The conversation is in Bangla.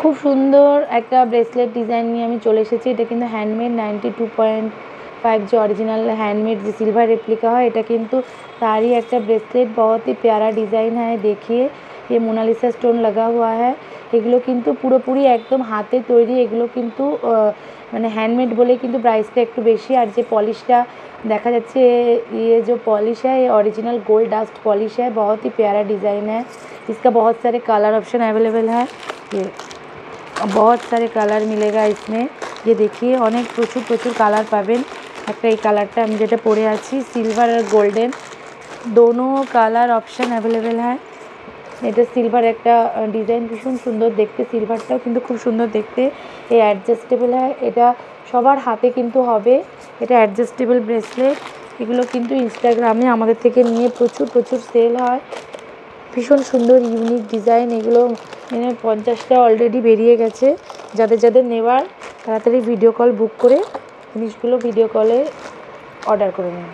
খুব সুন্দর একটা ব্রেসলেট ডিজাইন নিয়ে আমি চলে এসেছি। এটা কিন্তু হ্যান্ডমেড 92.5 जो ओरिजिनल हैंडमेड जो सिल्वर रेप्लिका है, এটা কিন্তু तारी একটা ब्रेसलेट बहुत ही प्यारा डिज़ाइन है। देखिए ये मोनालिसा स्टोन लगा हुआ है। এগুলো কিন্তু পুরোপুরি একদম হাতে তৈরি। এগুলো কিন্তু মানে হ্যান্ডমেড বলে কিন্তু প্রাইসটা একটু বেশি। আর যে পলিশটা দেখা যাচ্ছে ये जो पॉलिश है ये ओरिजिनल गोल्ड डस्ट पॉलिश है। बहुत ही प्यारा डिज़ाइन है। इसका बहुत सारे कलर ऑप्शन अवेलेबल है। ये बहुत सारे कलर मिलेगा इसमें। ये देखिए अनेक प्रचुर कलर पाबेन। একটা এই কালারটা আমি যেটা পরে আছি সিলভার আর গোল্ডেন दोनों कलर ऑप्शन अवेलेबल है। এটা সিলভার একটা ডিজাইন ভীষণ সুন্দর দেখতে। সিলভারটাও কিন্তু খুব সুন্দর দেখতে। এই অ্যাডজাস্টেবল হয়। এটা সবার হাতে কিন্তু হবে। এটা অ্যাডজাস্টেবল ব্রেসলেট। এগুলো কিন্তু ইনস্টাগ্রামে আমাদের থেকে নিয়ে প্রচুর সেল হয়। ভীষণ সুন্দর ইউনিক ডিজাইন। এগুলো মানে 50টা অলরেডি বেরিয়ে গেছে। যাদের নেওয়ার তাড়াতাড়ি ভিডিও কল বুক করে জিনিসগুলো ভিডিও কলে অর্ডার করে নিন।